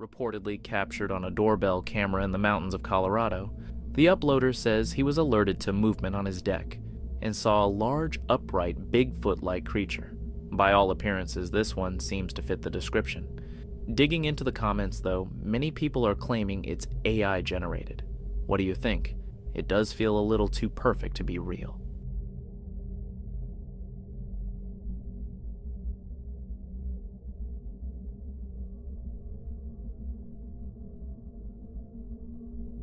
Reportedly captured on a doorbell camera in the mountains of Colorado, the uploader says he was alerted to movement on his deck and saw a large, upright, Bigfoot-like creature. By all appearances, this one seems to fit the description. Digging into the comments, though, many people are claiming it's AI generated. What do you think? It does feel a little too perfect to be real.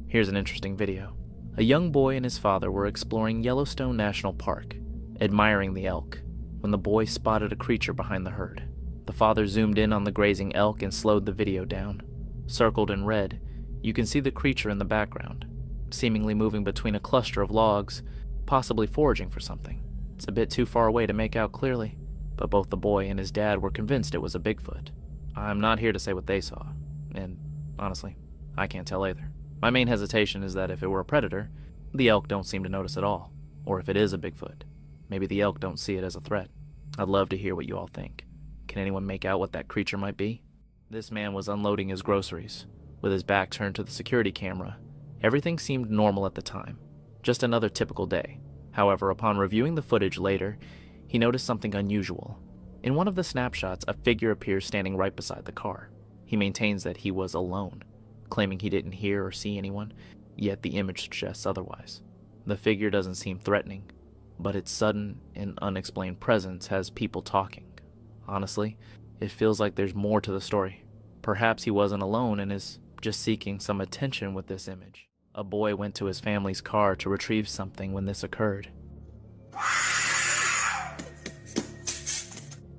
Here's an interesting video. A young boy and his father were exploring Yellowstone National Park, admiring the elk, when the boy spotted a creature behind the herd. The father zoomed in on the grazing elk and slowed the video down. Circled in red, you can see the creature in the background, seemingly moving between a cluster of logs, possibly foraging for something. It's a bit too far away to make out clearly, but both the boy and his dad were convinced it was a Bigfoot. I'm not here to say what they saw, and honestly, I can't tell either. My main hesitation is that if it were a predator, the elk don't seem to notice at all. Or if it is a Bigfoot, maybe the elk don't see it as a threat. I'd love to hear what you all think. Can anyone make out what that creature might be? This man was unloading his groceries. With his back turned to the security camera, everything seemed normal at the time. Just another typical day. However, upon reviewing the footage later, he noticed something unusual. In one of the snapshots, a figure appears standing right beside the car. He maintains that he was alone, claiming he didn't hear or see anyone, yet the image suggests otherwise. The figure doesn't seem threatening, but its sudden and unexplained presence has people talking. Honestly, it feels like there's more to the story. Perhaps he wasn't alone and is just seeking some attention with this image. A boy went to his family's car to retrieve something when this occurred.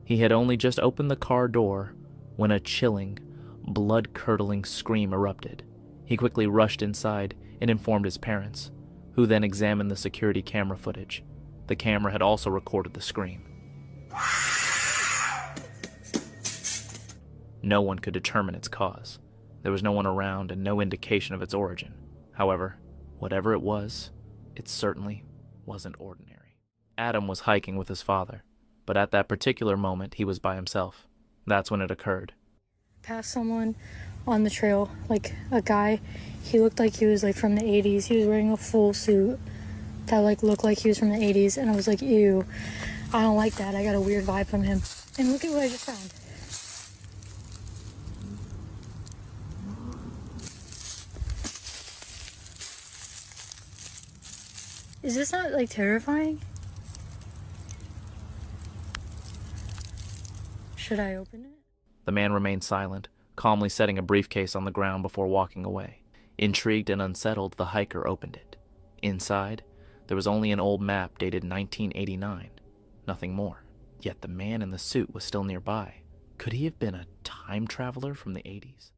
He had only just opened the car door when a chilling, blood-curdling scream erupted. He quickly rushed inside and informed his parents, who then examined the security camera footage. The camera had also recorded the scream. No one could determine its cause. There was no one around and no indication of its origin. However, whatever it was, it certainly wasn't ordinary. Adam was hiking with his father, but at that particular moment he was by himself. That's when it occurred. Passed someone on the trail, like a guy. He looked like he was like from the 80s. He was wearing a full suit that like looked like he was from the 80s, and I was like, ew, I don't like that. I got a weird vibe from him. And look at what I just found. Is this not like terrifying? Should I open it? The man remained silent, calmly setting a briefcase on the ground before walking away. Intrigued and unsettled, the hiker opened it. Inside, there was only an old map dated 1989. Nothing more. Yet the man in the suit was still nearby. Could he have been a time traveler from the 80s?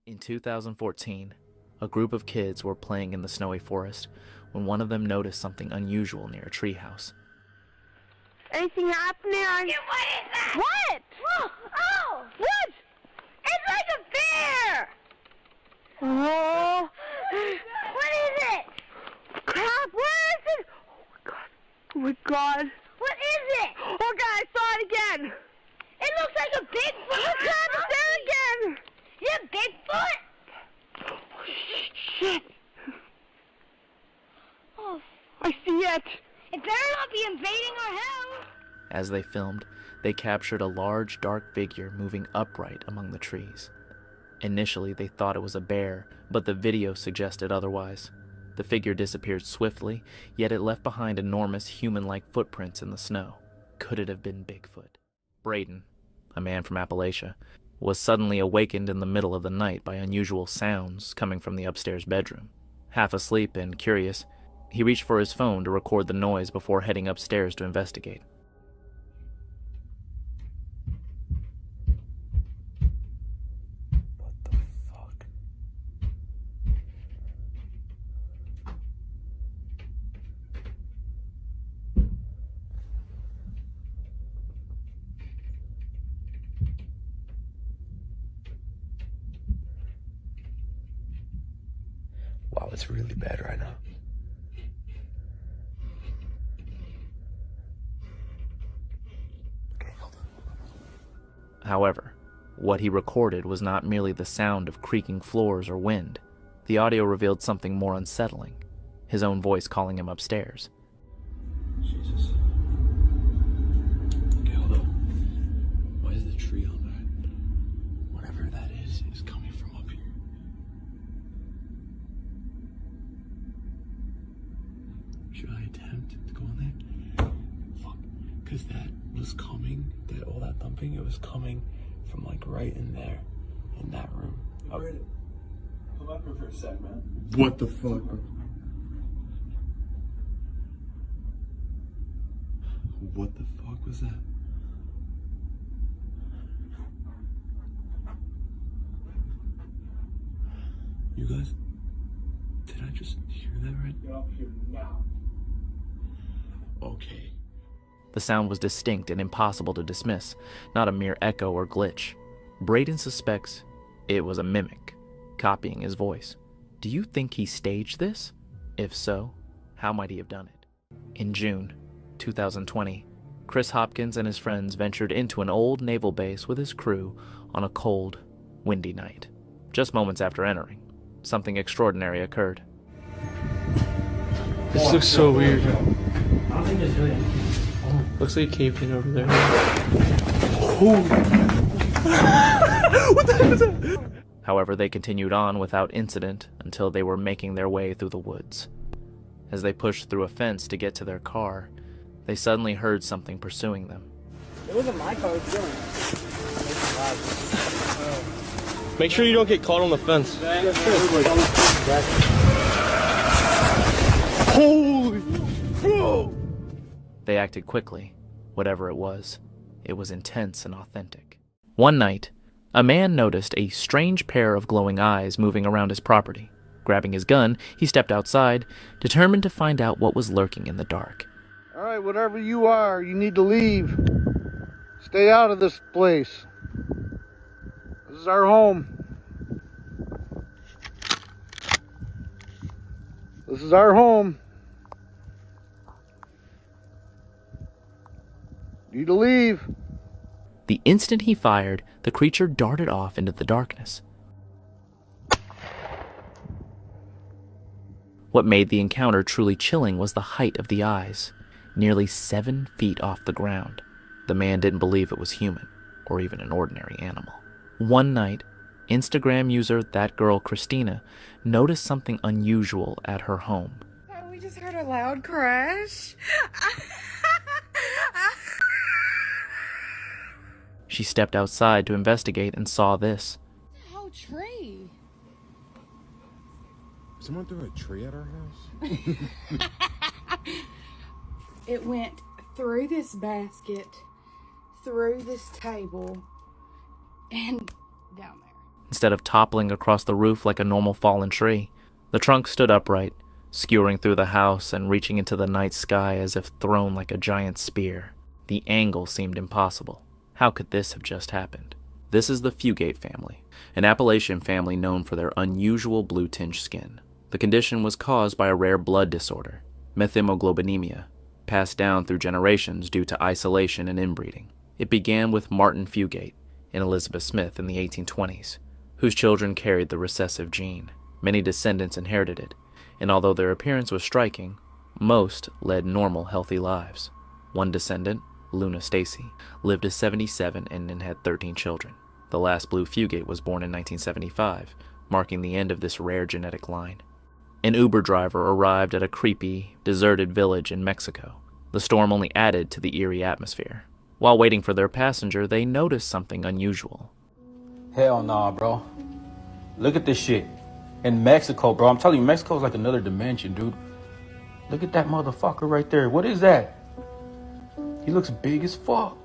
In 2014, a group of kids were playing in the snowy forest when one of them noticed something unusual near a treehouse. Anything happening? Yeah, what is that? What? Oh, oh! What? It's like a bear! Oh. What is it? Crap, where is it? Oh my god. What is it? Oh god, I saw it again. It looks like a Bigfoot! Oh god, it's there again. Yeah, Bigfoot? Oh, shit. Oh, I see it. it better not be invading our house! As they filmed, they captured a large, dark figure moving upright among the trees. Initially, they thought it was a bear, but the video suggested otherwise. The figure disappeared swiftly, yet it left behind enormous human-like footprints in the snow. Could it have been Bigfoot? Braden, a man from Appalachia, was suddenly awakened in the middle of the night by unusual sounds coming from the upstairs bedroom. Half asleep and curious, he reached for his phone to record the noise before heading upstairs to investigate. What the fuck? Wow, it's really bad right now. However, What he recorded was not merely the sound of creaking floors or wind. The audio revealed something more unsettling, his own voice calling him upstairs. Jesus. Okay, hold up. Why is the tree on that? Whatever that is coming from up here. Should I attempt to go in there? Fuck. Because that was coming, all that thumping, it was coming from like right in there, in that room. Come up here for a sec, man. What the fuck? What the fuck was that? You guys, did I just hear that right? Get up here now. Okay. The sound was distinct and impossible to dismiss, not a mere echo or glitch. Braden suspects it was a mimic, copying his voice. Do you think he staged this? If so, how might he have done it? In June 2020, Chris Hopkins and his friends ventured into an old naval base with his crew on a cold, windy night. Just moments after entering, something extraordinary occurred. This looks so weird. I don't think it's really. Looks like a cave in over there. What the heck is that? However, they continued on without incident until they were making their way through the woods. As they pushed through a fence to get to their car, they suddenly heard something pursuing them. It wasn't my car, it was Dylan. Make sure you don't get caught on the fence. Holy bro! They acted quickly. Whatever it was intense and authentic. One night, a man noticed a strange pair of glowing eyes moving around his property. Grabbing his gun, he stepped outside, determined to find out what was lurking in the dark. All right, whatever you are, you need to leave. Stay out of this place. This is our home. This is our home. You need to leave. The instant he fired, the creature darted off into the darkness. What made the encounter truly chilling was the height of the eyes, nearly 7 feet off the ground. The man didn't believe it was human, or even an ordinary animal. One night, Instagram user That Girl Christina noticed something unusual at her home. We just heard a loud crash. She stepped outside to investigate and saw this. It's a whole tree. Someone threw a tree at our house? It went through this basket, through this table, and down there. Instead of toppling across the roof like a normal fallen tree, the trunk stood upright, skewering through the house and reaching into the night sky as if thrown like a giant spear. The angle seemed impossible. How could this have just happened? This is the Fugate family, an Appalachian family known for their unusual blue-tinged skin. The condition was caused by a rare blood disorder, methemoglobinemia, passed down through generations due to isolation and inbreeding. It began with Martin Fugate and Elizabeth Smith in the 1820s, whose children carried the recessive gene. Many descendants inherited it, and although their appearance was striking, most led normal, healthy lives. One descendant, Luna Stacy, lived to 77 and had 13 children. The last blue Fugate was born in 1975, marking the end of this rare genetic line. An Uber driver arrived at a creepy, deserted village in Mexico. The storm only added to the eerie atmosphere. While waiting for their passenger, they noticed something unusual. Hell nah, bro. Look at this shit. In Mexico, bro. I'm telling you, Mexico's like another dimension, dude. Look at that motherfucker right there. What is that? He looks big as fuck.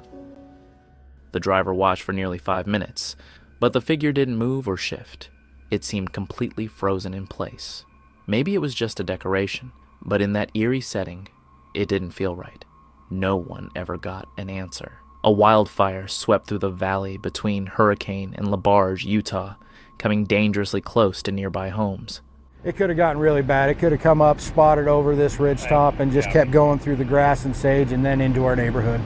The driver watched for nearly 5 minutes, but the figure didn't move or shift. It seemed completely frozen in place. Maybe it was just a decoration, but in that eerie setting, it didn't feel right. No one ever got an answer. A wildfire swept through the valley between Hurricane and LaBarge, Utah, coming dangerously close to nearby homes. It could have gotten really bad. It could have come up, spotted over this ridge top, and just kept going through the grass and sage and then into our neighborhood.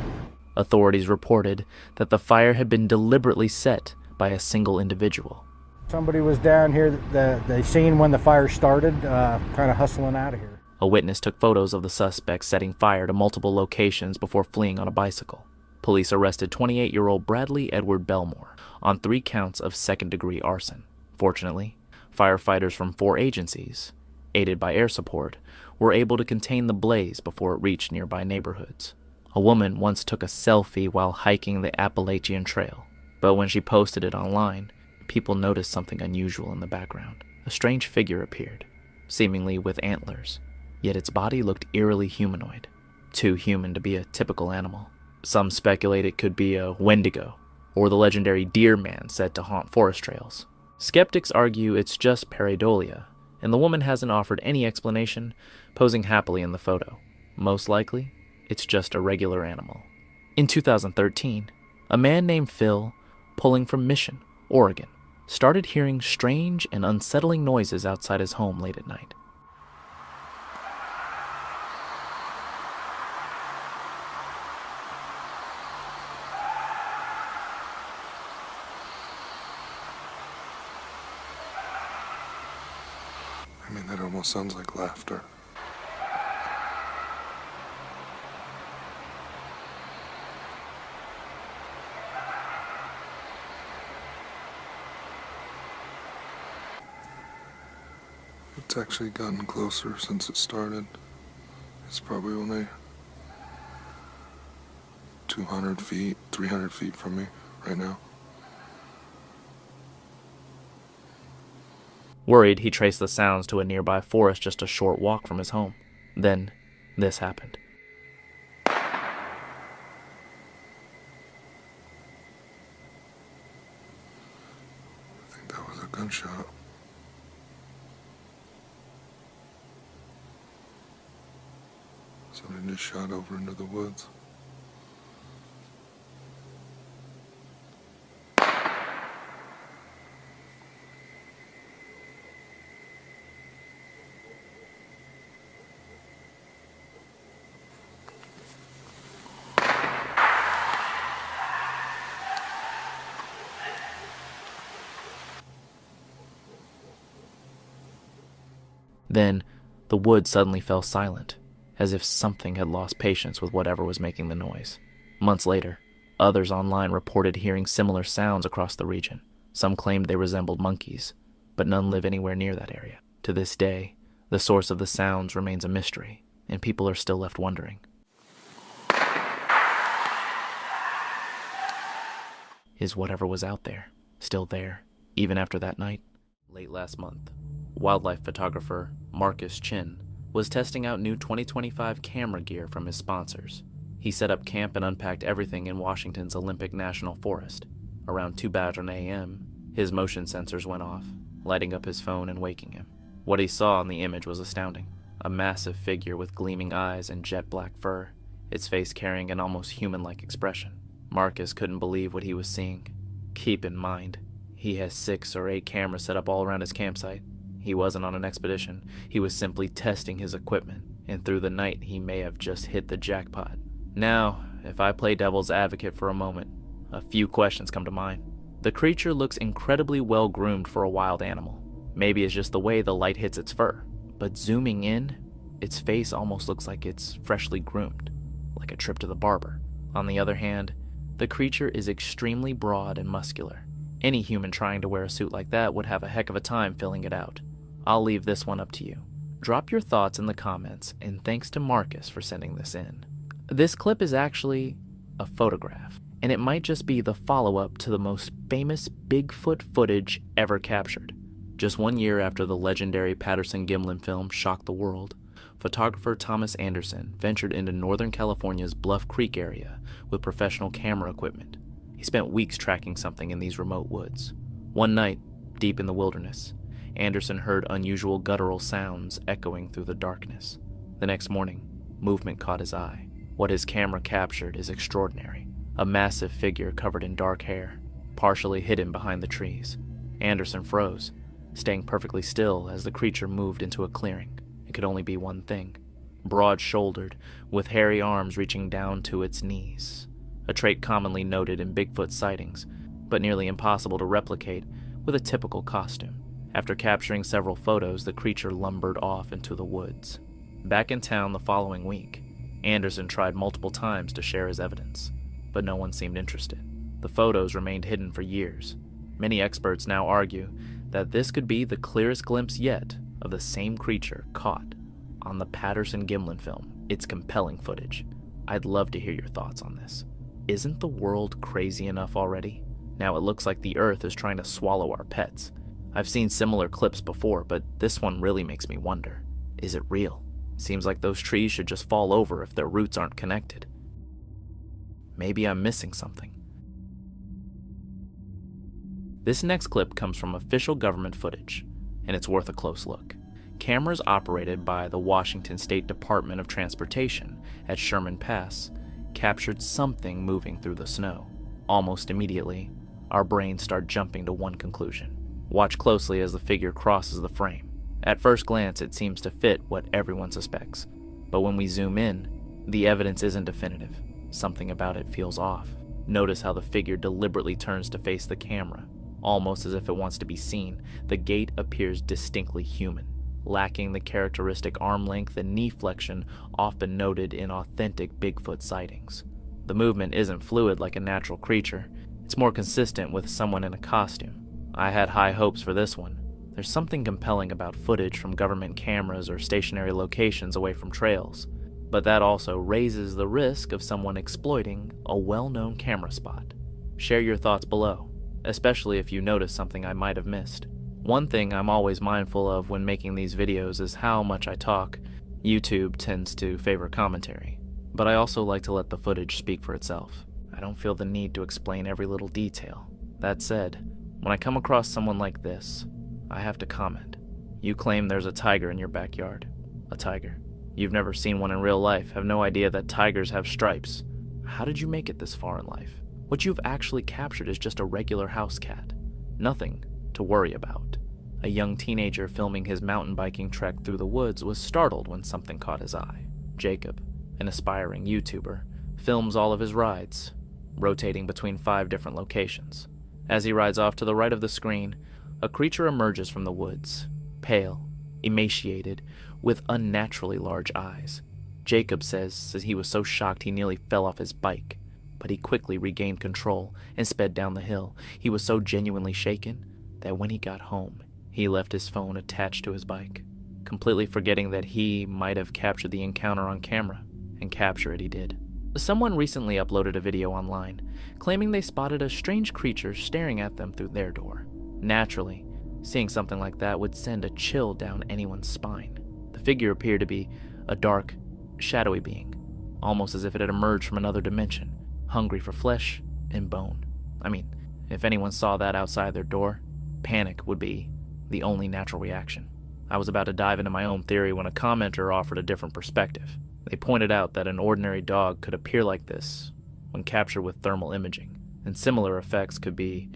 Authorities reported that the fire had been deliberately set by a single individual. Somebody was down here, they seen when the fire started, kind of hustling out of here. A witness took photos of the suspect setting fire to multiple locations before fleeing on a bicycle. Police arrested 28-year-old Bradley Edward Belmore on 3 counts of second-degree arson. Fortunately, firefighters from 4 agencies, aided by air support, were able to contain the blaze before it reached nearby neighborhoods. A woman once took a selfie while hiking the Appalachian Trail, but when she posted it online, people noticed something unusual in the background. A strange figure appeared, seemingly with antlers, yet its body looked eerily humanoid, too human to be a typical animal. Some speculate it could be a Wendigo, or the legendary deer man said to haunt forest trails. Skeptics argue it's just pareidolia, and the woman hasn't offered any explanation, posing happily in the photo. Most likely, it's just a regular animal. In 2013, a man named Phil, pulling from Mission, Oregon, started hearing strange and unsettling noises outside his home late at night. I mean, that almost sounds like laughter. It's actually gotten closer since it started. It's probably only 200 feet, 300 feet from me right now. Worried, he traced the sounds to a nearby forest just a short walk from his home. Then, this happened. I think that was a gunshot. Somebody just shot over into the woods. Then, the woods suddenly fell silent, as if something had lost patience with whatever was making the noise. Months later, others online reported hearing similar sounds across the region. Some claimed they resembled monkeys, but none live anywhere near that area. To this day, the source of the sounds remains a mystery, and people are still left wondering. Is whatever was out there still there, even after that night? Late last month, wildlife photographer Marcus Chin was testing out new 2025 camera gear from his sponsors. He set up camp and unpacked everything in Washington's Olympic National Forest. Around 2:00 a.m., his motion sensors went off, lighting up his phone and waking him. What he saw in the image was astounding. A massive figure with gleaming eyes and jet black fur, its face carrying an almost human-like expression. Marcus couldn't believe what he was seeing. Keep in mind, he has 6 or 8 cameras set up all around his campsite. He wasn't on an expedition. He was simply testing his equipment, and through the night he may have just hit the jackpot. Now, if I play devil's advocate for a moment, a few questions come to mind. The creature looks incredibly well groomed for a wild animal. Maybe it's just the way the light hits its fur, but zooming in, its face almost looks like it's freshly groomed, like a trip to the barber. On the other hand, the creature is extremely broad and muscular. Any human trying to wear a suit like that would have a heck of a time filling it out. I'll leave this one up to you. Drop your thoughts in the comments, and thanks to Marcus for sending this in. This clip is actually a photograph, and it might just be the follow-up to the most famous Bigfoot footage ever captured. Just 1 year after the legendary Patterson-Gimlin film shocked the world, photographer Thomas Anderson ventured into Northern California's Bluff Creek area with professional camera equipment. He spent weeks tracking something in these remote woods. One night, deep in the wilderness, Anderson heard unusual guttural sounds echoing through the darkness. The next morning, movement caught his eye. What his camera captured is extraordinary. A massive figure covered in dark hair, partially hidden behind the trees. Anderson froze, staying perfectly still as the creature moved into a clearing. It could only be one thing. Broad-shouldered, with hairy arms reaching down to its knees. A trait commonly noted in Bigfoot sightings, but nearly impossible to replicate with a typical costume. After capturing several photos, the creature lumbered off into the woods. Back in town the following week, Anderson tried multiple times to share his evidence, but no one seemed interested. The photos remained hidden for years. Many experts now argue that this could be the clearest glimpse yet of the same creature caught on the Patterson-Gimlin film. It's compelling footage. I'd love to hear your thoughts on this. Isn't the world crazy enough already? Now it looks like the earth is trying to swallow our pets. I've seen similar clips before, but this one really makes me wonder. Is it real? Seems like those trees should just fall over if their roots aren't connected. Maybe I'm missing something. This next clip comes from official government footage, and it's worth a close look. Cameras operated by the Washington State Department of Transportation at Sherman Pass captured something moving through the snow. Almost immediately, our brains start jumping to one conclusion. Watch closely as the figure crosses the frame. At first glance, it seems to fit what everyone suspects, but when we zoom in, the evidence isn't definitive. Something about it feels off. Notice how the figure deliberately turns to face the camera, almost as if it wants to be seen. The gait appears distinctly human, lacking the characteristic arm length and knee flexion often noted in authentic Bigfoot sightings. The movement isn't fluid like a natural creature. It's more consistent with someone in a costume. I had high hopes for this one. There's something compelling about footage from government cameras or stationary locations away from trails, but that also raises the risk of someone exploiting a well-known camera spot. Share your thoughts below, especially if you notice something I might have missed. One thing I'm always mindful of when making these videos is how much I talk. YouTube tends to favor commentary, but I also like to let the footage speak for itself. I don't feel the need to explain every little detail. That said, when I come across someone like this, I have to comment. You claim there's a tiger in your backyard. A tiger. You've never seen one in real life, have no idea that tigers have stripes. How did you make it this far in life? What you've actually captured is just a regular house cat. Nothing to worry about. A young teenager filming his mountain biking trek through the woods was startled when something caught his eye. Jacob, an aspiring YouTuber, films all of his rides, rotating between 5 different locations. As he rides off to the right of the screen, a creature emerges from the woods, pale, emaciated, with unnaturally large eyes. Jacob says that he was so shocked he nearly fell off his bike, but he quickly regained control and sped down the hill. He was so genuinely shaken that when he got home, he left his phone attached to his bike, completely forgetting that he might have captured the encounter on camera, and capture it he did. Someone recently uploaded a video online, claiming they spotted a strange creature staring at them through their door. Naturally, seeing something like that would send a chill down anyone's spine. The figure appeared to be a dark, shadowy being, almost as if it had emerged from another dimension, hungry for flesh and bone. I mean, if anyone saw that outside their door, panic would be the only natural reaction. I was about to dive into my own theory when a commenter offered a different perspective. They pointed out that an ordinary dog could appear like this when captured with thermal imaging, and similar effects could be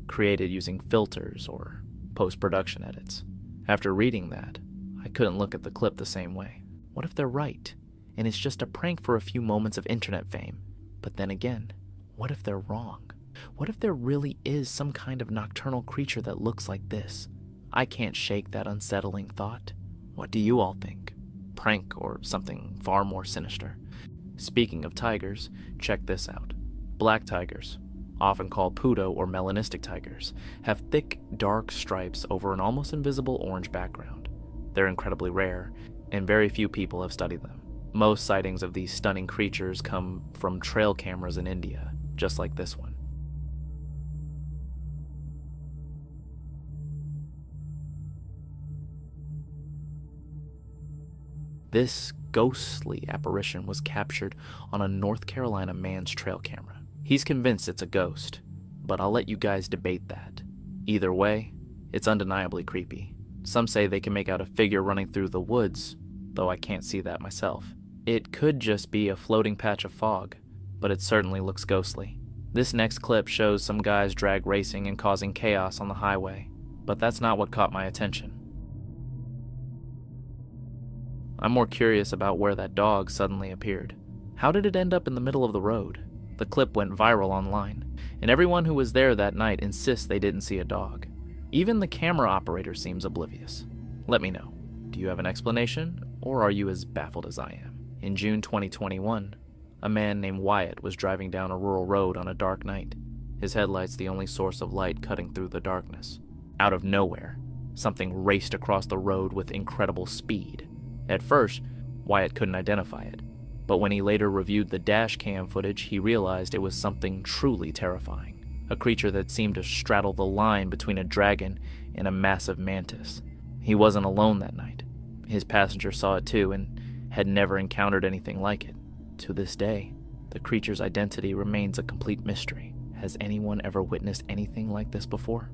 created using filters or post-production edits. After reading that, I couldn't look at the clip the same way. What if they're right, and it's just a prank for a few moments of internet fame? But then again, what if they're wrong? What if there really is some kind of nocturnal creature that looks like this? I can't shake that unsettling thought. What do you all think? Prank or something far more sinister? Speaking of tigers, check this out. Black tigers, often called poodle or melanistic tigers, have thick, dark stripes over an almost invisible orange background. They're incredibly rare, and very few people have studied them. Most sightings of these stunning creatures come from trail cameras in India, just like this one. This ghostly apparition was captured on a North Carolina man's trail camera. He's convinced it's a ghost, but I'll let you guys debate that. Either way, it's undeniably creepy. Some say they can make out a figure running through the woods, though I can't see that myself. It could just be a floating patch of fog, but it certainly looks ghostly. This next clip shows some guys drag racing and causing chaos on the highway, but that's not what caught my attention. I'm more curious about where that dog suddenly appeared. How did it end up in the middle of the road? The clip went viral online, and everyone who was there that night insists they didn't see a dog. Even the camera operator seems oblivious. Let me know. Do you have an explanation, or are you as baffled as I am? In June 2021, a man named Wyatt was driving down a rural road on a dark night, his headlights the only source of light cutting through the darkness. Out of nowhere, something raced across the road with incredible speed. At first, Wyatt couldn't identify it, but when he later reviewed the dash cam footage, he realized it was something truly terrifying, a creature that seemed to straddle the line between a dragon and a massive mantis. He wasn't alone that night. His passenger saw it too and had never encountered anything like it. To this day, the creature's identity remains a complete mystery. Has anyone ever witnessed anything like this before?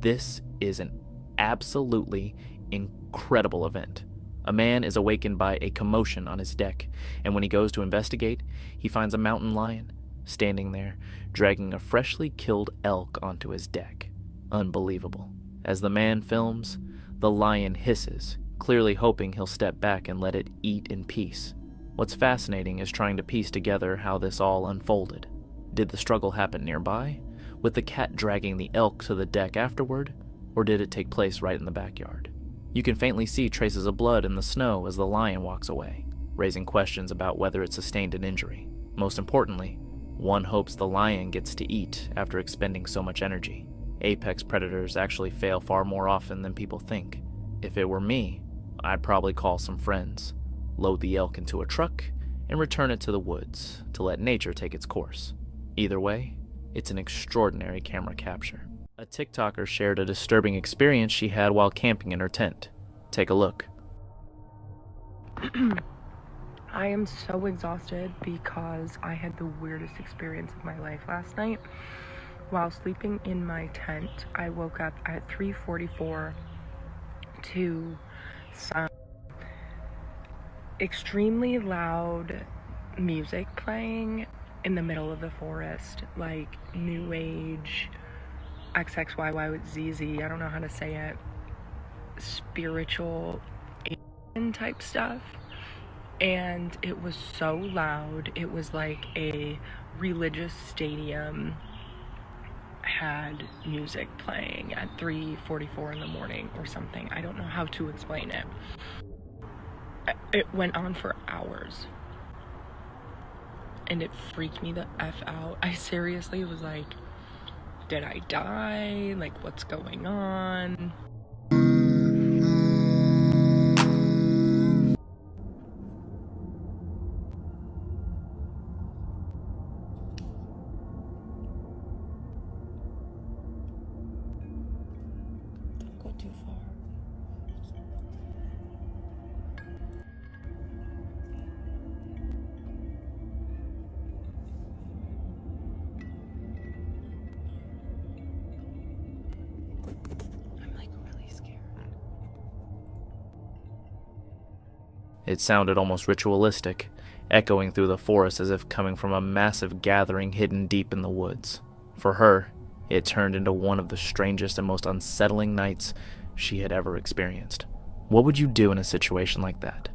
This is an absolutely incredible event. A man is awakened by a commotion on his deck, and when he goes to investigate, he finds a mountain lion standing there, dragging a freshly killed elk onto his deck. Unbelievable. As the man films, the lion hisses, clearly hoping he'll step back and let it eat in peace. What's fascinating is trying to piece together how this all unfolded. Did the struggle happen nearby, with the cat dragging the elk to the deck afterward, or did it take place right in the backyard? You can faintly see traces of blood in the snow as the lion walks away, raising questions about whether it sustained an injury. Most importantly, one hopes the lion gets to eat after expending so much energy. Apex predators actually fail far more often than people think. If it were me, I'd probably call some friends, load the elk into a truck, and return it to the woods to let nature take its course. Either way, it's an extraordinary camera capture. A TikToker shared a disturbing experience she had while camping in her tent. Take a look. I am so exhausted because I had the weirdest experience of my life last night. While sleeping in my tent, I woke up at 3:44 to some extremely loud music playing in the middle of the forest, like new age, XXYY with ZZ, I don't know how to say it, spiritual alien type stuff. And it was so loud, it was like a religious stadium had music playing at 3:44 in the morning or something. I don't know how to explain it. It went on for hours. And it freaked me the F out. I seriously was like, did I die? Like, what's going on? Don't go too far. It sounded almost ritualistic, echoing through the forest as if coming from a massive gathering hidden deep in the woods. For her, it turned into one of the strangest and most unsettling nights she had ever experienced. What would you do in a situation like that?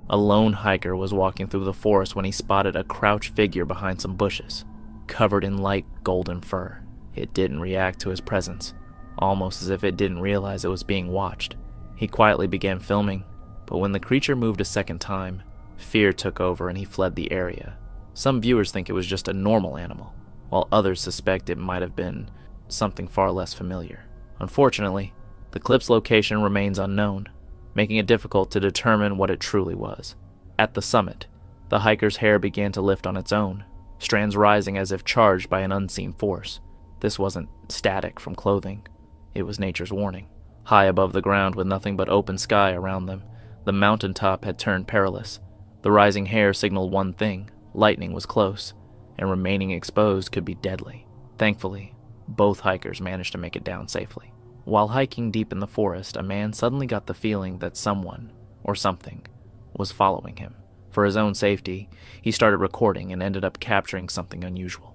A lone hiker was walking through the forest when he spotted a crouched figure behind some bushes, covered in light golden fur. It didn't react to his presence, almost as if it didn't realize it was being watched. He quietly began filming, but when the creature moved a second time, fear took over and he fled the area. Some viewers think it was just a normal animal, while others suspect it might have been something far less familiar. Unfortunately, the clip's location remains unknown, making it difficult to determine what it truly was. At the summit, the hiker's hair began to lift on its own, strands rising as if charged by an unseen force. This wasn't static from clothing, it was nature's warning. High above the ground with nothing but open sky around them, the mountaintop had turned perilous. The rising hair signaled one thing: lightning was close, and remaining exposed could be deadly. Thankfully, both hikers managed to make it down safely. While hiking deep in the forest, a man suddenly got the feeling that someone, or something, was following him. For his own safety, he started recording and ended up capturing something unusual.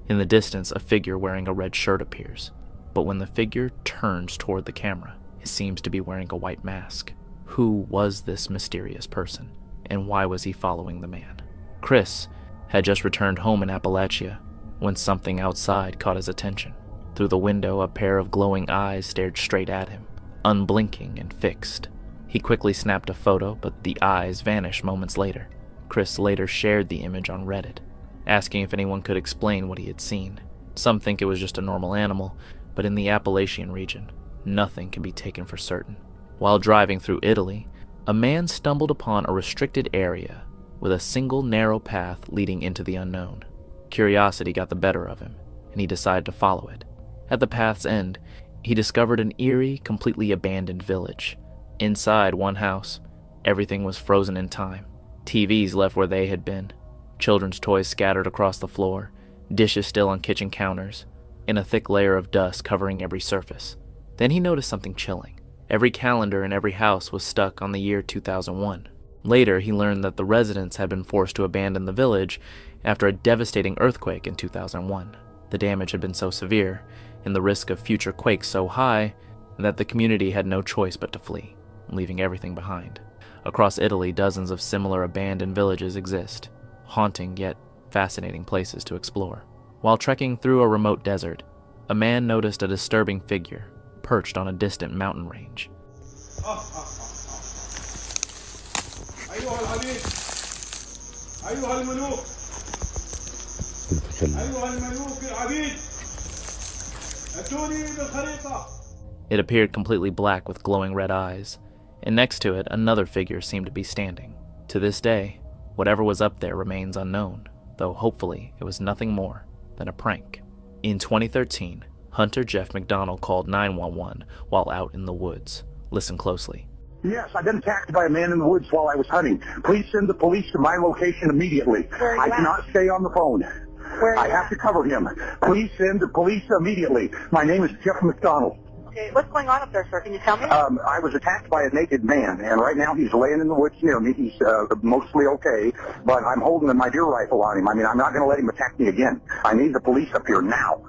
In the distance, a figure wearing a red shirt appears, but when the figure turns toward the camera, it seems to be wearing a white mask. Who was this mysterious person, and why was he following the man? Chris had just returned home in Appalachia when something outside caught his attention. Through the window, a pair of glowing eyes stared straight at him, unblinking and fixed. He quickly snapped a photo, but the eyes vanished moments later. Chris later shared the image on Reddit, asking if anyone could explain what he had seen. Some think it was just a normal animal, but in the Appalachian region, nothing can be taken for certain. While driving through Italy, a man stumbled upon a restricted area with a single narrow path leading into the unknown. Curiosity got the better of him, and he decided to follow it. At the path's end, he discovered an eerie, completely abandoned village. Inside one house, everything was frozen in time. TVs left where they had been, children's toys scattered across the floor, dishes still on kitchen counters, and a thick layer of dust covering every surface. Then he noticed something chilling. Every calendar in every house was stuck on the year 2001. Later, he learned that the residents had been forced to abandon the village after a devastating earthquake in 2001. The damage had been so severe, and the risk of future quakes so high, that the community had no choice but to flee, leaving everything behind. Across Italy, dozens of similar abandoned villages exist, haunting yet fascinating places to explore. While trekking through a remote desert, a man noticed a disturbing figure perched on a distant mountain range. It appeared completely black with glowing red eyes, and next to it another figure seemed to be standing. To this day, whatever was up there remains unknown, though hopefully it was nothing more than a prank. In 2013, Hunter Jeff McDonald called 911 while out in the woods. Listen closely. Yes, I've been attacked by a man in the woods while I was hunting. Please send the police to my location immediately. I cannot stay on the phone. I have to cover him. Please send the police immediately. My name is Jeff McDonald. Okay, what's going on up there, sir? Can you tell me? I was attacked by a naked man, and right now he's laying in the woods near me. He's mostly okay, but I'm holding my deer rifle on him. I mean, I'm not going to let him attack me again. I need the police up here now.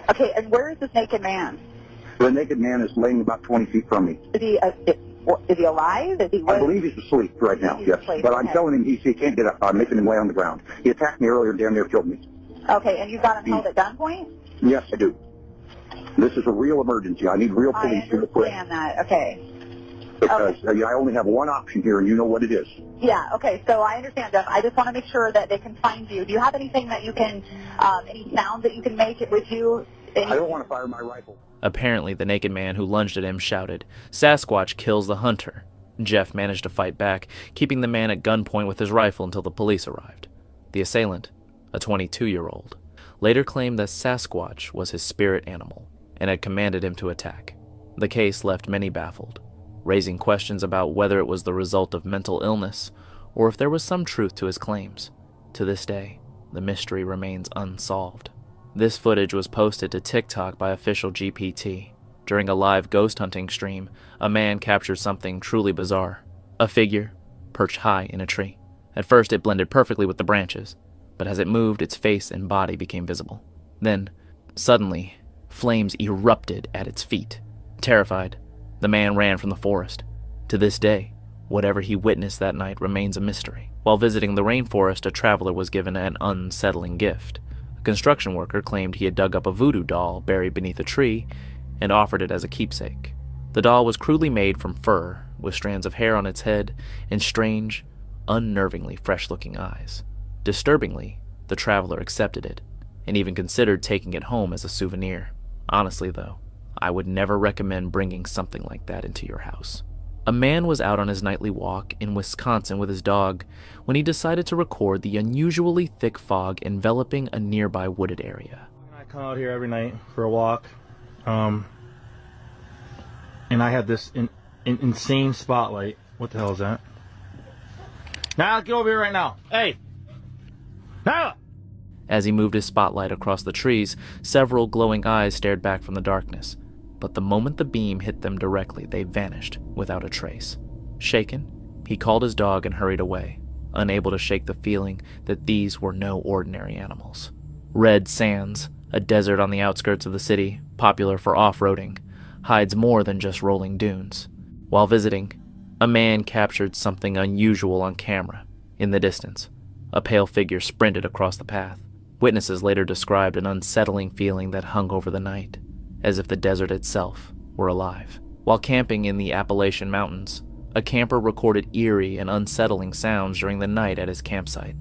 Okay, and where is this naked man? The naked man is laying about 20 feet from me. Is he alive? Is he? I believe he's asleep right now, yes. But I'm telling him he can't get up. I'm making him lay on the ground. He attacked me earlier, damn near killed me. Okay, and you got him held at gunpoint? Yes, I do. This is a real emergency. I need real police here to quit. I understand that, okay. Because I only have one option here, and you know what it is. Yeah, okay, so I understand, Jeff. I just want to make sure that they can find you. Do you have anything that you can, any sound that you can make with you? I don't want to fire my rifle. Apparently, the naked man who lunged at him shouted, "Sasquatch kills the hunter." Jeff managed to fight back, keeping the man at gunpoint with his rifle until the police arrived. The assailant, a 22-year-old, later claimed that Sasquatch was his spirit animal and had commanded him to attack. The case left many baffled, raising questions about whether it was the result of mental illness or if there was some truth to his claims. To this day, the mystery remains unsolved. This footage was posted to TikTok by official GPT. During a live ghost hunting stream, a man captured something truly bizarre. A figure perched high in a tree. At first it blended perfectly with the branches, but as it moved, its face and body became visible. Then, suddenly, flames erupted at its feet. Terrified, the man ran from the forest. To this day, whatever he witnessed that night remains a mystery. While visiting the rainforest, a traveler was given an unsettling gift. A construction worker claimed he had dug up a voodoo doll buried beneath a tree and offered it as a keepsake. The doll was crudely made from fur, with strands of hair on its head and strange, unnervingly fresh-looking eyes. Disturbingly, the traveler accepted it and even considered taking it home as a souvenir. Honestly, though, I would never recommend bringing something like that into your house. A man was out on his nightly walk in Wisconsin with his dog when he decided to record the unusually thick fog enveloping a nearby wooded area. I come out here every night for a walk, and I had this insane spotlight. What the hell is that? Nyla, get over here right now. Hey! Nyla! As he moved his spotlight across the trees, several glowing eyes stared back from the darkness. But the moment the beam hit them directly, they vanished without a trace. Shaken, he called his dog and hurried away, unable to shake the feeling that these were no ordinary animals. Red Sands, a desert on the outskirts of the city, popular for off-roading, hides more than just rolling dunes. While visiting, a man captured something unusual on camera. In the distance, a pale figure sprinted across the path. Witnesses later described an unsettling feeling that hung over the night, as if the desert itself were alive. While camping in the Appalachian Mountains, a camper recorded eerie and unsettling sounds during the night at his campsite.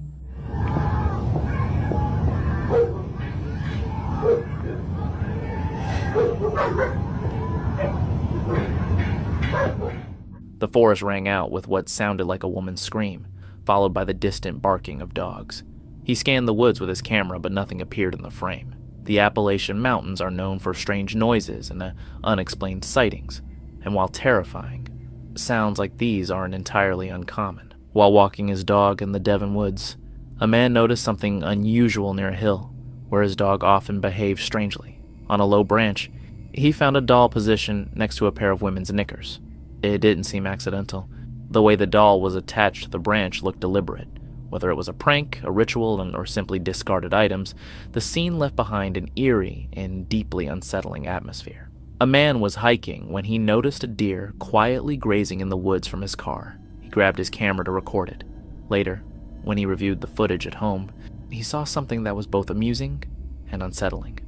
The forest rang out with what sounded like a woman's scream, followed by the distant barking of dogs. He scanned the woods with his camera, but nothing appeared in the frame. The Appalachian Mountains are known for strange noises and unexplained sightings, and while terrifying, sounds like these aren't entirely uncommon. While walking his dog in the Devon woods, a man noticed something unusual near a hill, where his dog often behaved strangely. On a low branch, he found a doll positioned next to a pair of women's knickers. It didn't seem accidental. The way the doll was attached to the branch looked deliberate. Whether it was a prank, a ritual, or simply discarded items, the scene left behind an eerie and deeply unsettling atmosphere. A man was hiking when he noticed a deer quietly grazing in the woods from his car. He grabbed his camera to record it. Later, when he reviewed the footage at home, he saw something that was both amusing and unsettling.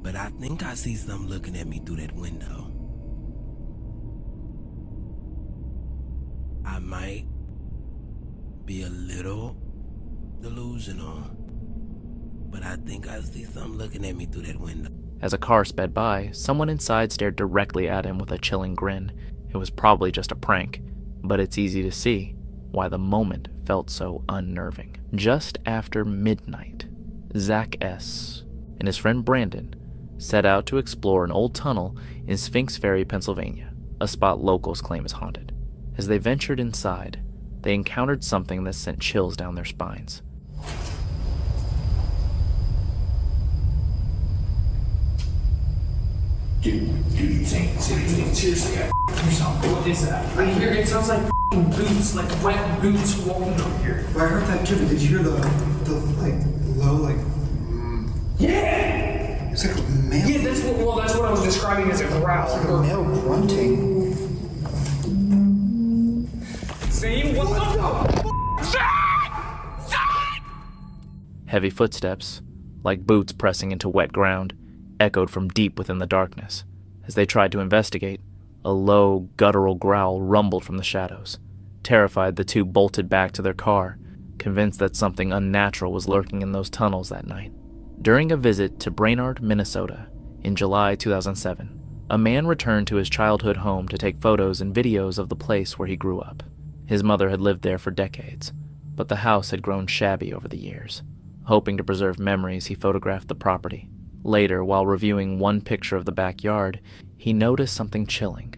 But I think I see something looking at me through that window. I might be a little delusional, but I think I see something looking at me through that window. As a car sped by, someone inside stared directly at him with a chilling grin. It was probably just a prank, but it's easy to see why the moment felt so unnerving. Just after midnight, Zach S. and his friend Brandon set out to explore an old tunnel in Sphinx Ferry, Pennsylvania, a spot locals claim is haunted. As they ventured inside, they encountered something that sent chills down their spines. Seriously, what is that? I hear it sounds like boots, like wet boots walking up here. Well, I heard that too, but did you hear the like low, like? Yeah! It's like a male. Yeah, that's what I was describing as a growl. It's like a male grunting. Saying what the Heavy footsteps, like boots pressing into wet ground, echoed from deep within the darkness. As they tried to investigate, a low, guttural growl rumbled from the shadows. Terrified, the two bolted back to their car, convinced that something unnatural was lurking in those tunnels that night. During a visit to Brainerd, Minnesota, in July 2007, a man returned to his childhood home to take photos and videos of the place where he grew up. His mother had lived there for decades, but the house had grown shabby over the years. Hoping to preserve memories, he photographed the property. Later, while reviewing one picture of the backyard, he noticed something chilling.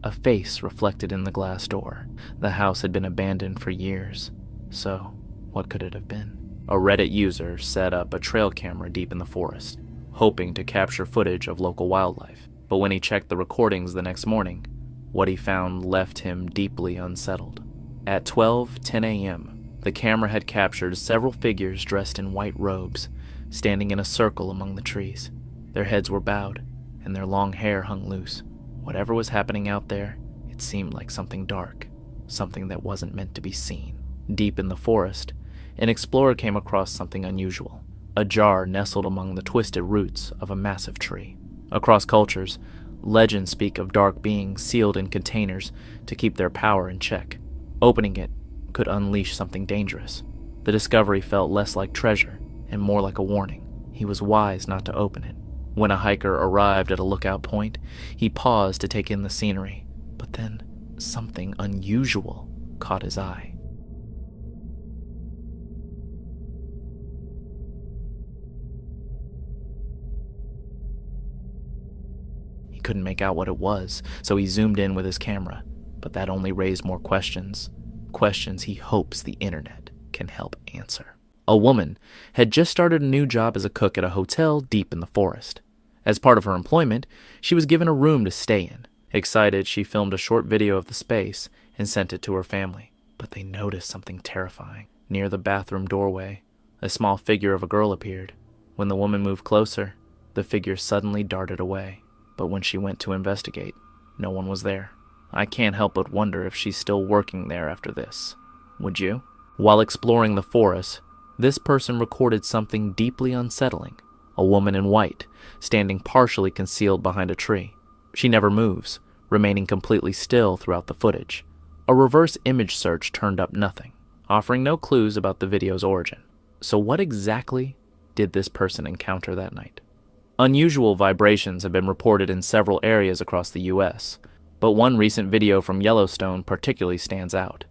A face reflected in the glass door. The house had been abandoned for years. So, what could it have been? A Reddit user set up a trail camera deep in the forest, hoping to capture footage of local wildlife. But when he checked the recordings the next morning, what he found left him deeply unsettled. At 12:10 a.m., the camera had captured several figures dressed in white robes, standing in a circle among the trees. Their heads were bowed, and their long hair hung loose. Whatever was happening out there, it seemed like something dark, something that wasn't meant to be seen. Deep in the forest, an explorer came across something unusual, a jar nestled among the twisted roots of a massive tree. Across cultures, legends speak of dark beings sealed in containers to keep their power in check. Opening it could unleash something dangerous. The discovery felt less like treasure and more like a warning. He was wise not to open it. When a hiker arrived at a lookout point, he paused to take in the scenery, but then something unusual caught his eye. He couldn't make out what it was, so he zoomed in with his camera, but that only raised more questions. Questions he hopes the internet can help answer. A woman had just started a new job as a cook at a hotel deep in the forest. As part of her employment, she was given a room to stay in. Excited, she filmed a short video of the space and sent it to her family. But they noticed something terrifying. Near the bathroom doorway, a small figure of a girl appeared. When the woman moved closer, the figure suddenly darted away, but when she went to investigate, no one was there. I can't help but wonder if she's still working there after this. Would you? While exploring the forest, this person recorded something deeply unsettling. A woman in white, standing partially concealed behind a tree. She never moves, remaining completely still throughout the footage. A reverse image search turned up nothing, offering no clues about the video's origin. So what exactly did this person encounter that night? Unusual vibrations have been reported in several areas across the U.S., but one recent video from Yellowstone particularly stands out.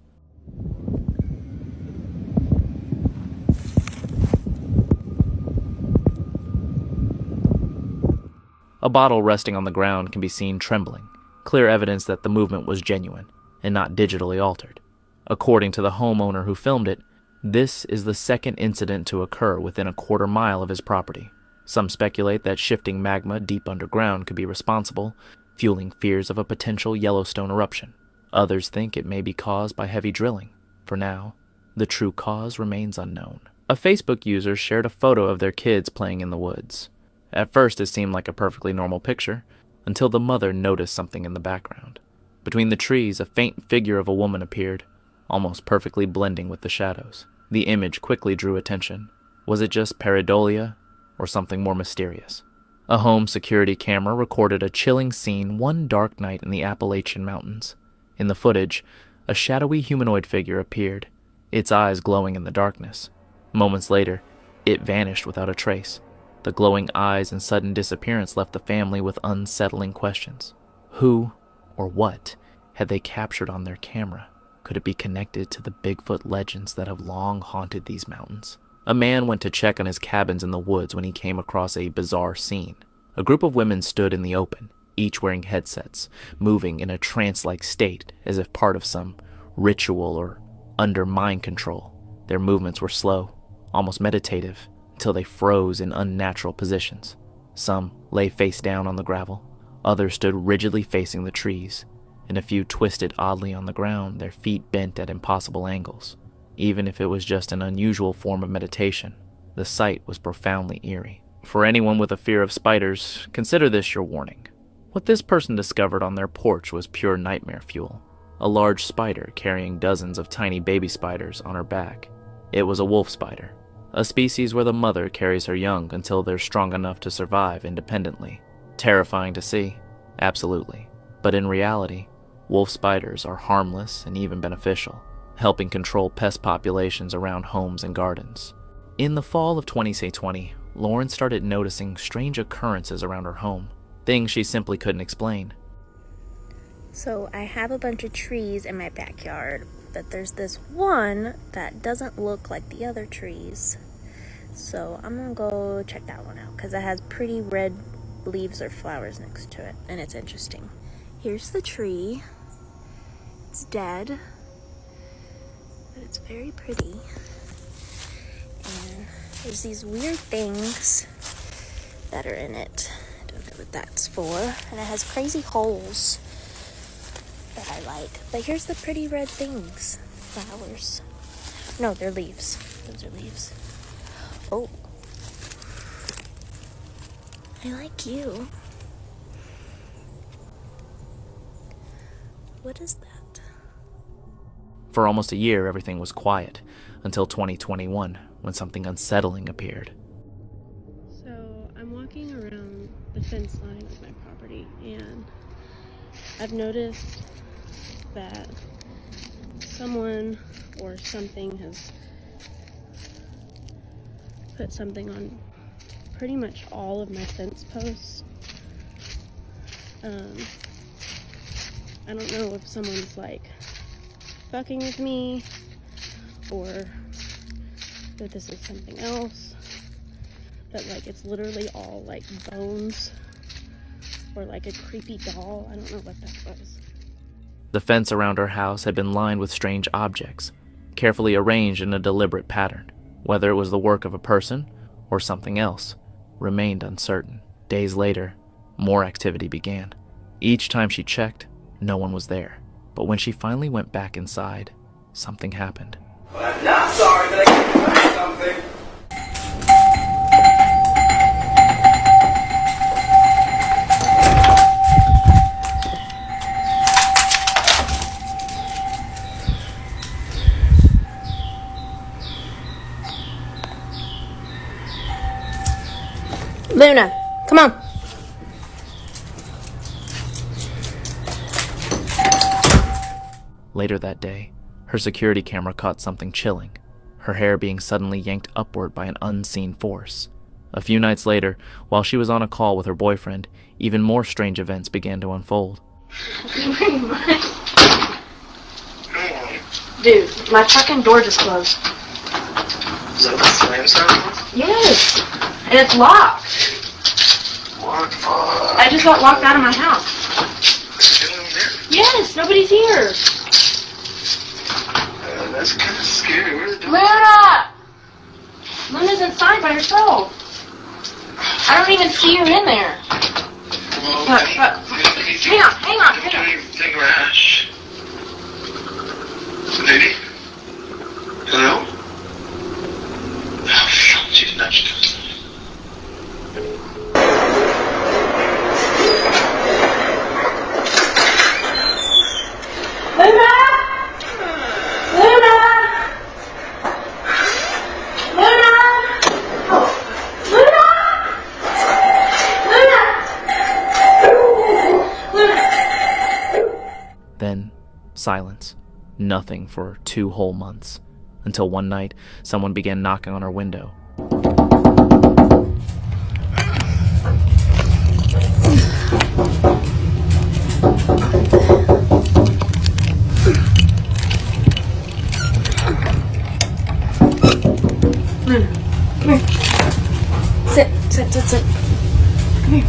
A bottle resting on the ground can be seen trembling, clear evidence that the movement was genuine and not digitally altered. According to the homeowner who filmed it, this is the second incident to occur within a quarter mile of his property. Some speculate that shifting magma deep underground could be responsible, fueling fears of a potential Yellowstone eruption. Others think it may be caused by heavy drilling. For now, the true cause remains unknown. A Facebook user shared a photo of their kids playing in the woods. At first, it seemed like a perfectly normal picture, until the mother noticed something in the background. Between the trees, a faint figure of a woman appeared, almost perfectly blending with the shadows. The image quickly drew attention. Was it just pareidolia, or something more mysterious? A home security camera recorded a chilling scene one dark night in the Appalachian Mountains. In the footage, a shadowy humanoid figure appeared, its eyes glowing in the darkness. Moments later, it vanished without a trace. The glowing eyes and sudden disappearance left the family with unsettling questions. Who, or what, had they captured on their camera? Could it be connected to the Bigfoot legends that have long haunted these mountains? A man went to check on his cabins in the woods when he came across a bizarre scene. A group of women stood in the open, each wearing headsets, moving in a trance-like state as if part of some ritual or under mind control. Their movements were slow, almost meditative, until they froze in unnatural positions. Some lay face down on the gravel, others stood rigidly facing the trees, and a few twisted oddly on the ground, their feet bent at impossible angles. Even if it was just an unusual form of meditation, the sight was profoundly eerie. For anyone with a fear of spiders, consider this your warning. What this person discovered on their porch was pure nightmare fuel. A large spider carrying dozens of tiny baby spiders on her back. It was a wolf spider, a species where the mother carries her young until they're strong enough to survive independently. Terrifying to see, absolutely. But in reality, wolf spiders are harmless and even beneficial, helping control pest populations around homes and gardens. In the fall of 2020, Lauren started noticing strange occurrences around her home, things she simply couldn't explain. So I have a bunch of trees in my backyard, but there's this one that doesn't look like the other trees. So I'm gonna go check that one out because it has pretty red leaves or flowers next to it, and it's interesting. Here's the tree. It's dead, but it's very pretty. And there's these weird things that are in it. I don't know what that's for. And it has crazy holes that I like. But here's the pretty red things. Flowers. No, they're leaves. Those are leaves. Oh. I like you. What is that? For almost a year, everything was quiet, until 2021, when something unsettling appeared. So I'm walking around the fence line of my property, and I've noticed that someone or something has put something on pretty much all of my fence posts. I don't know if someone's like fucking with me or that this is something else, but like it's literally all like bones or like a creepy doll. I don't know what that was. The fence around her house had been lined with strange objects, carefully arranged in a deliberate pattern. Whether it was the work of a person or something else remained uncertain. Days later, more activity began. Each time she checked, no one was there. But when she finally went back inside, something happened. I'm not sorry, but I can't find something. Luna, come on. Later that day, her security camera caught something chilling, her hair being suddenly yanked upward by an unseen force. A few nights later, while she was on a call with her boyfriend, even more strange events began to unfold. Dude, my fucking door just closed. Is that the flame sound? Yes, and it's locked. What the fuck? I just got locked out of my house. Yes, nobody's here. That's kind of scary. Where's the door? Luna! Luna's inside by herself. I don't even see her in there. Well, Hang on. Take a rash. Lady? Hello? Oh, fuck, she's nudged us. Luna! Luna! Luna! Luna! Then, silence. Nothing for 2 whole months. Until one night, someone began knocking on her window. Luna, come here. Sit. Come here.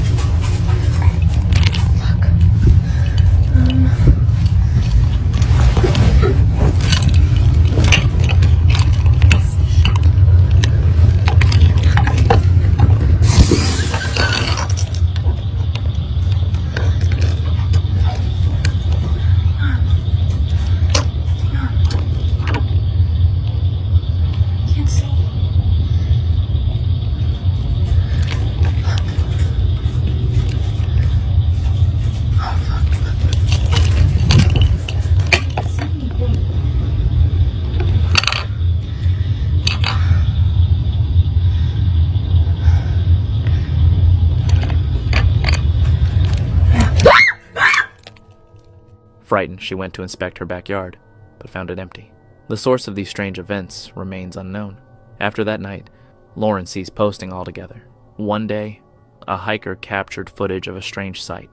Frightened, she went to inspect her backyard, but found it empty. The source of these strange events remains unknown. After that night, Lauren ceased posting altogether. One day, a hiker captured footage of a strange sight.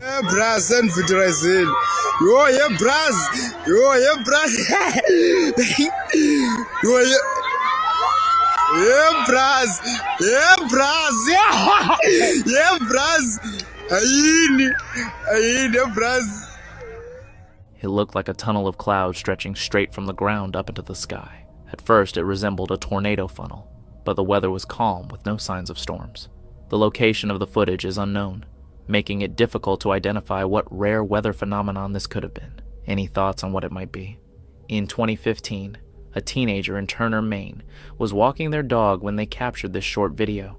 Yeah, bras and Victorian. Yo, yeah, bras. Yo, yeah, bras. Yo, yeah. Yeah, bras. Yeah, bras. Yeah. Yeah, bras. Ayin, yeah, bras. It looked like a tunnel of clouds stretching straight from the ground up into the sky. At first, it resembled a tornado funnel, but the weather was calm with no signs of storms. The location of the footage is unknown, making it difficult to identify what rare weather phenomenon this could have been. Any thoughts on what it might be? In 2015, a teenager in Turner, Maine, was walking their dog when they captured this short video.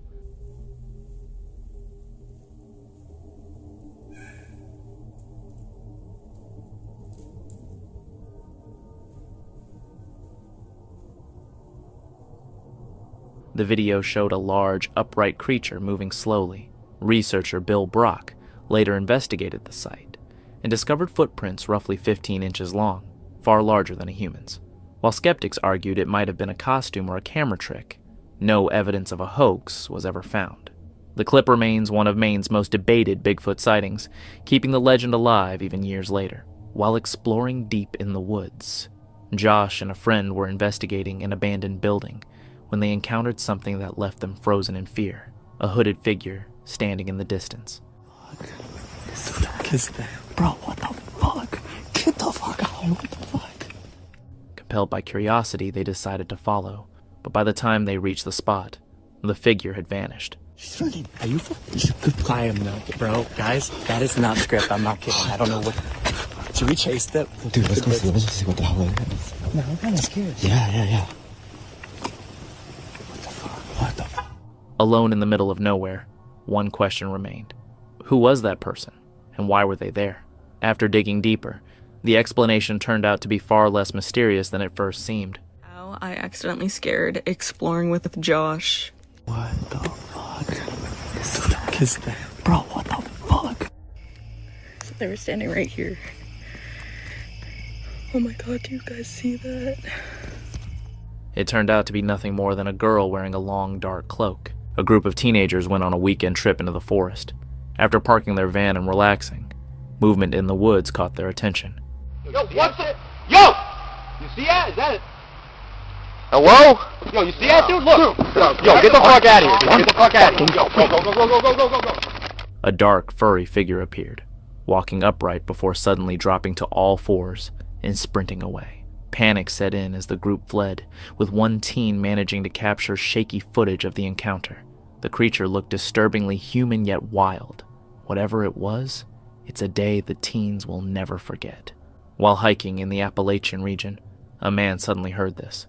The video showed a large, upright creature moving slowly. Researcher Bill Brock later investigated the site and discovered footprints roughly 15 inches long, far larger than a human's. While skeptics argued it might have been a costume or a camera trick, no evidence of a hoax was ever found. The clip remains one of Maine's most debated Bigfoot sightings, keeping the legend alive even years later. While exploring deep in the woods, Josh and a friend were investigating an abandoned building when they encountered something that left them frozen in fear. A hooded figure standing in the distance. What the fuck is that? Bro, what the fuck? Get the fuck out. What the fuck? Compelled by curiosity, they decided to follow, but by the time they reached the spot, the figure had vanished. She's running. Are you fucking? I am not, bro. Guys, that is not script. I'm not kidding. I don't know what. Should we chase them? Dude, let's go see. Let's just see what the hell it is. No, I'm kind of scared. Yeah. What the fuck? Alone in the middle of nowhere, one question remained. Who was that person, and why were they there? After digging deeper, the explanation turned out to be far less mysterious than it first seemed. I accidentally scared exploring with Josh. What the fuck? Cause, bro, what the fuck? So they were standing right here. Oh my god, do you guys see that? It turned out to be nothing more than a girl wearing a long, dark cloak. A group of teenagers went on a weekend trip into the forest. After parking their van and relaxing, movement in the woods caught their attention. Yo, what's it? Yo! You see that? Is that it? Hello? Yo, you see that, dude? Look! Yo, get the fuck out of here, dude. Get the fuck out of here. Yo, go. A dark, furry figure appeared, walking upright before suddenly dropping to all fours and sprinting away. Panic set in as the group fled, with one teen managing to capture shaky footage of the encounter. The creature looked disturbingly human yet wild. Whatever it was, it's a day the teens will never forget. While hiking in the Appalachian region, a man suddenly heard this.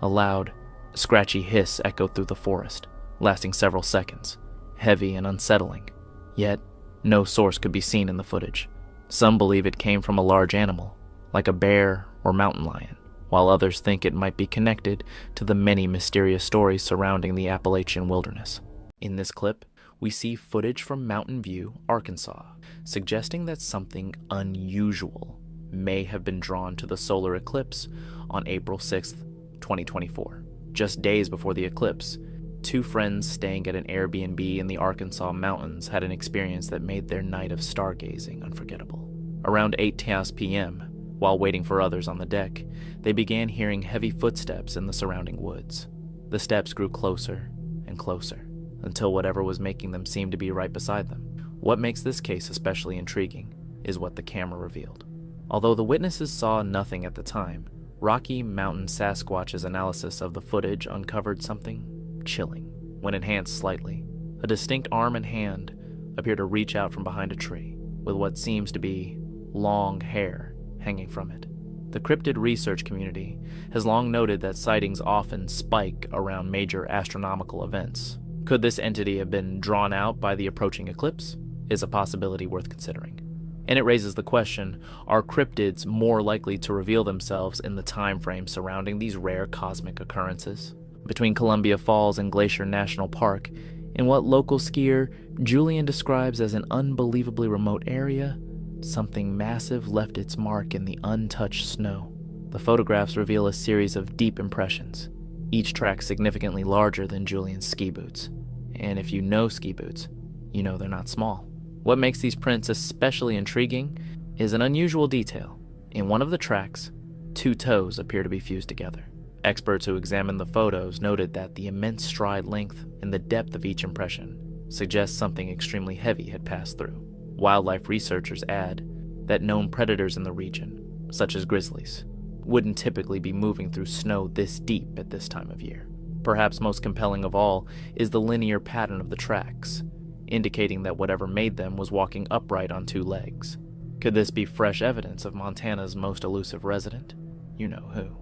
A loud, scratchy hiss echoed through the forest, lasting several seconds, heavy and unsettling. Yet, no source could be seen in the footage. Some believe it came from a large animal, like a bear or mountain lion, while others think it might be connected to the many mysterious stories surrounding the Appalachian wilderness. In this clip, we see footage from Mountain View, Arkansas, suggesting that something unusual may have been drawn to the solar eclipse on April 6th, 2024. Just days before the eclipse, two friends staying at an Airbnb in the Arkansas mountains had an experience that made their night of stargazing unforgettable. Around 8:10 p.m., while waiting for others on the deck, they began hearing heavy footsteps in the surrounding woods. The steps grew closer and closer, until whatever was making them seem to be right beside them. What makes this case especially intriguing is what the camera revealed. Although the witnesses saw nothing at the time, Rocky Mountain Sasquatch's analysis of the footage uncovered something chilling. When enhanced slightly, a distinct arm and hand appear to reach out from behind a tree, with what seems to be long hair hanging from it. The cryptid research community has long noted that sightings often spike around major astronomical events. Could this entity have been drawn out by the approaching eclipse? Is a possibility worth considering. And it raises the question, are cryptids more likely to reveal themselves in the time frame surrounding these rare cosmic occurrences? Between Columbia Falls and Glacier National Park, in what local skier Julian describes as an unbelievably remote area, something massive left its mark in the untouched snow. The photographs reveal a series of deep impressions, each track significantly larger than Julian's ski boots. And if you know ski boots, you know they're not small. What makes these prints especially intriguing is an unusual detail. In one of the tracks, two toes appear to be fused together. Experts who examined the photos noted that the immense stride length and the depth of each impression suggests something extremely heavy had passed through. Wildlife researchers add that known predators in the region, such as grizzlies, wouldn't typically be moving through snow this deep at this time of year. Perhaps most compelling of all is the linear pattern of the tracks, indicating that whatever made them was walking upright on two legs. Could this be fresh evidence of Montana's most elusive resident? You know who.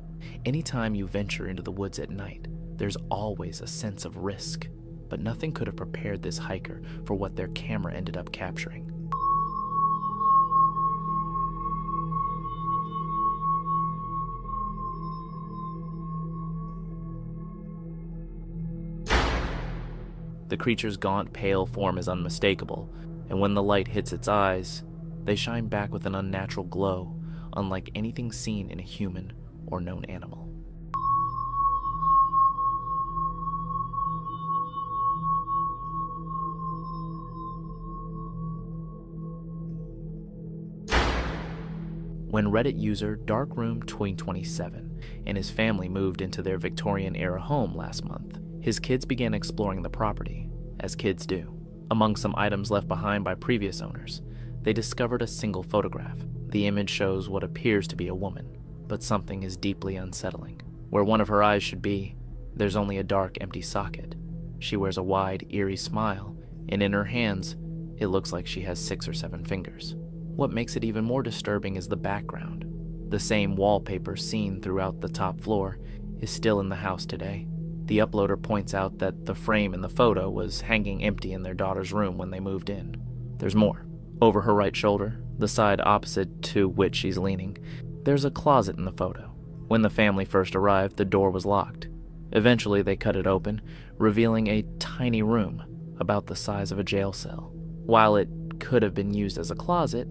Anytime you venture into the woods at night, there's always a sense of risk, but nothing could have prepared this hiker for what their camera ended up capturing. The creature's gaunt, pale form is unmistakable, and when the light hits its eyes, they shine back with an unnatural glow, unlike anything seen in a human or known animal. When Reddit user Darkroom2027 and his family moved into their Victorian-era home last month, his kids began exploring the property, as kids do. Among some items left behind by previous owners, they discovered a single photograph. The image shows what appears to be a woman, but something is deeply unsettling. Where one of her eyes should be, there's only a dark, empty socket. She wears a wide, eerie smile, and in her hands, it looks like she has 6 or 7 fingers. What makes it even more disturbing is the background. The same wallpaper seen throughout the top floor is still in the house today. The uploader points out that the frame in the photo was hanging empty in their daughter's room when they moved in. There's more. Over her right shoulder, the side opposite to which she's leaning, there's a closet in the photo. When the family first arrived, the door was locked. Eventually, they cut it open, revealing a tiny room about the size of a jail cell. While it could have been used as a closet,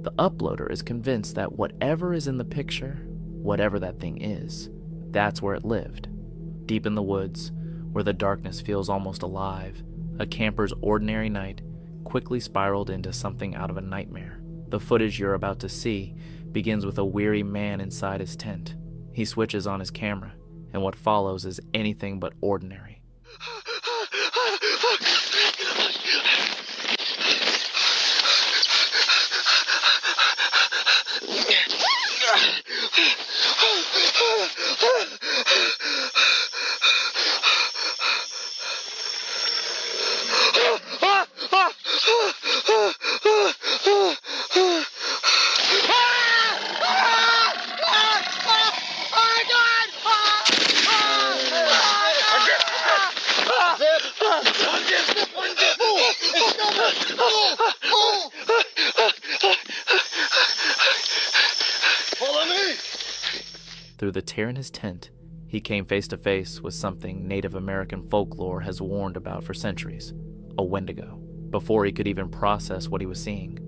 the uploader is convinced that whatever is in the picture, whatever that thing is, that's where it lived. Deep in the woods, where the darkness feels almost alive, a camper's ordinary night quickly spiraled into something out of a nightmare. The footage you're about to see begins with a weary man inside his tent. He switches on his camera, and what follows is anything but ordinary. Through the tear in his tent, he came face to face with something Native American folklore has warned about for centuries, a Wendigo. Before he could even process what he was seeing,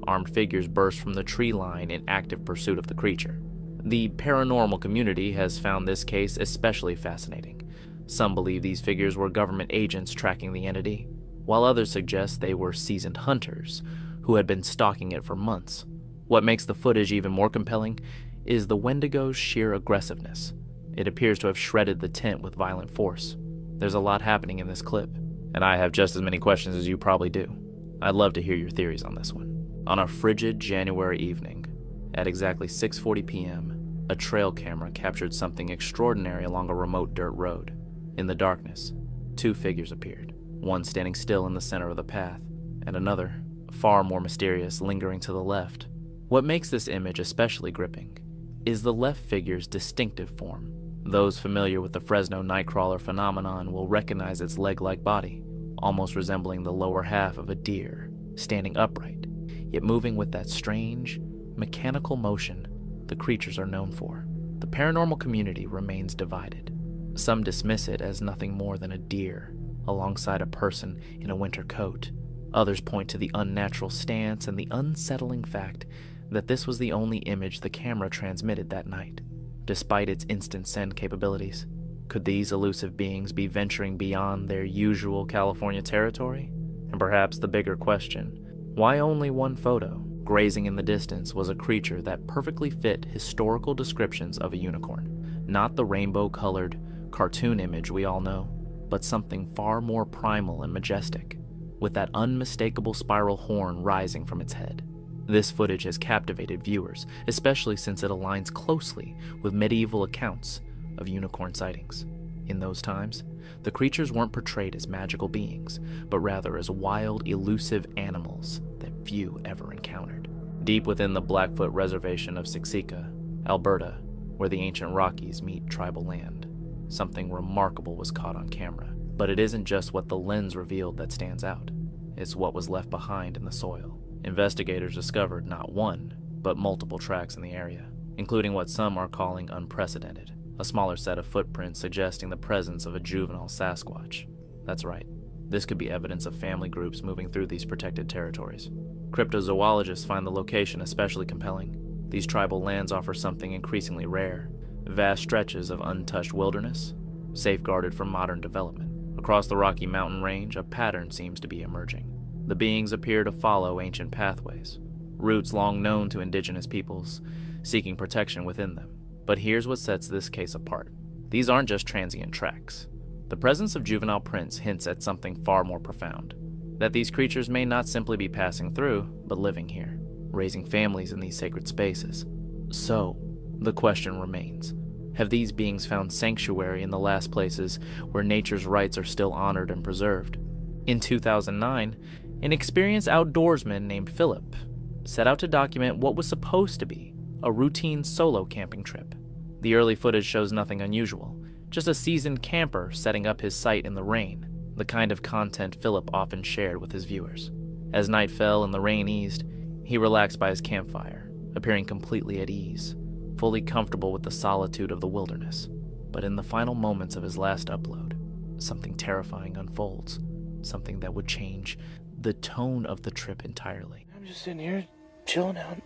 armed figures burst from the tree line in active pursuit of the creature. The paranormal community has found this case especially fascinating. Some believe these figures were government agents tracking the entity, while others suggest they were seasoned hunters who had been stalking it for months. What makes the footage even more compelling is the Wendigo's sheer aggressiveness. It appears to have shredded the tent with violent force. There's a lot happening in this clip, and I have just as many questions as you probably do. I'd love to hear your theories on this one. On a frigid January evening, at exactly 6:40 p.m., a trail camera captured something extraordinary along a remote dirt road. In the darkness, two figures appeared, one standing still in the center of the path, and another, far more mysterious, lingering to the left. What makes this image especially gripping is the left figure's distinctive form. Those familiar with the Fresno Nightcrawler phenomenon will recognize its leg-like body, almost resembling the lower half of a deer, standing upright, yet moving with that strange, mechanical motion the creatures are known for. The paranormal community remains divided. Some dismiss it as nothing more than a deer alongside a person in a winter coat. Others point to the unnatural stance and the unsettling fact that this was the only image the camera transmitted that night. Despite its instant send capabilities, could these elusive beings be venturing beyond their usual California territory? And perhaps the bigger question, why only one photo, grazing in the distance, was a creature that perfectly fit historical descriptions of a unicorn? Not the rainbow-colored cartoon image we all know, but something far more primal and majestic, with that unmistakable spiral horn rising from its head. This footage has captivated viewers, especially since it aligns closely with medieval accounts of unicorn sightings. In those times, the creatures weren't portrayed as magical beings, but rather as wild, elusive animals that few ever encountered. Deep within the Blackfoot Reservation of Siksika, Alberta, where the ancient Rockies meet tribal land, something remarkable was caught on camera. But it isn't just what the lens revealed that stands out. It's what was left behind in the soil. Investigators discovered not one, but multiple tracks in the area, including what some are calling unprecedented, a smaller set of footprints suggesting the presence of a juvenile Sasquatch. That's right, this could be evidence of family groups moving through these protected territories. Cryptozoologists find the location especially compelling. These tribal lands offer something increasingly rare, vast stretches of untouched wilderness, safeguarded from modern development. Across the Rocky Mountain range, a pattern seems to be emerging. The beings appear to follow ancient pathways, routes long known to indigenous peoples, seeking protection within them. But here's what sets this case apart. These aren't just transient tracks. The presence of juvenile prints hints at something far more profound, that these creatures may not simply be passing through, but living here, raising families in these sacred spaces. So, the question remains, have these beings found sanctuary in the last places where nature's rights are still honored and preserved? In 2009, an experienced outdoorsman named Philip set out to document what was supposed to be a routine solo camping trip. The early footage shows nothing unusual, just a seasoned camper setting up his site in the rain, the kind of content Philip often shared with his viewers. As night fell and the rain eased, he relaxed by his campfire, appearing completely at ease, fully comfortable with the solitude of the wilderness. But in the final moments of his last upload, something terrifying unfolds, something that would change the tone of the trip entirely. I'm just sitting here chilling out.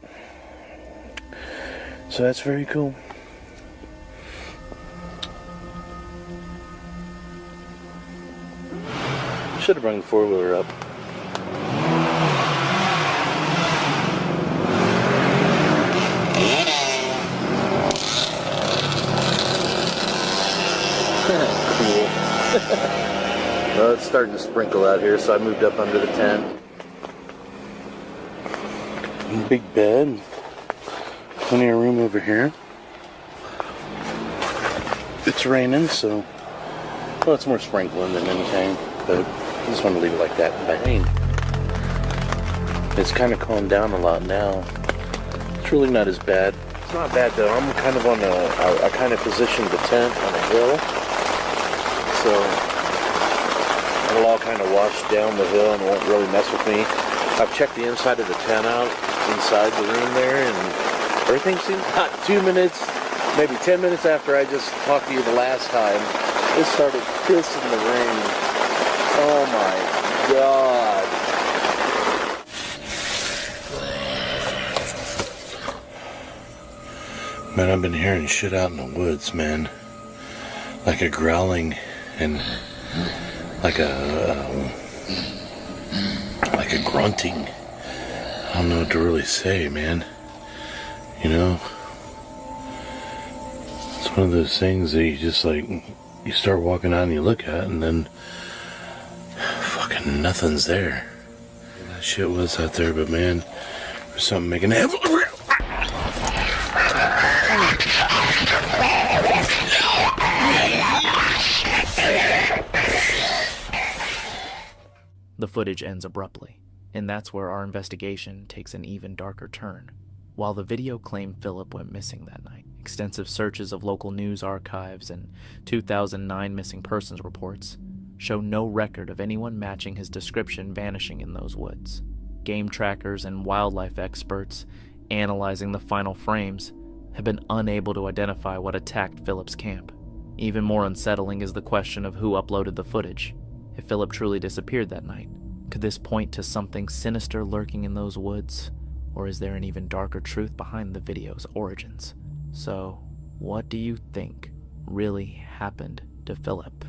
So that's very cool. Should have brought the four-wheeler up. Cool. Well, it's starting to sprinkle out here, so I moved up under the tent. Big bed. Plenty of room over here. It's raining, so... Well, it's more sprinkling than anything, but I just want to leave it like that. Bang. It's kind of calmed down a lot now. It's really not as bad. It's not bad, though. I'm kind of on I kind of positioned the tent on a hill, so it'll all kind of wash down the hill and won't really mess with me. I've checked the inside of the tent out, inside the room there, and everything seems about 2 minutes, maybe 10 minutes after I just talked to you the last time, it started pissing the rain. Oh my God. Man, I've been hearing shit out in the woods, man. Like a growling and like a grunting. I don't know what to really say, man. You know? It's one of those things that you just like, you start walking out and you look at and then fucking nothing's there. That shit was out there, but man, there's something making it. The footage ends abruptly, and that's where our investigation takes an even darker turn. While the video claimed Philip went missing that night, extensive searches of local news archives and 2009 missing persons reports show no record of anyone matching his description vanishing in those woods. Game trackers and wildlife experts analyzing the final frames have been unable to identify what attacked Philip's camp. Even more unsettling is the question of who uploaded the footage. If Philip truly disappeared that night, could this point to something sinister lurking in those woods? Or is there an even darker truth behind the video's origins? So, what do you think really happened to Philip?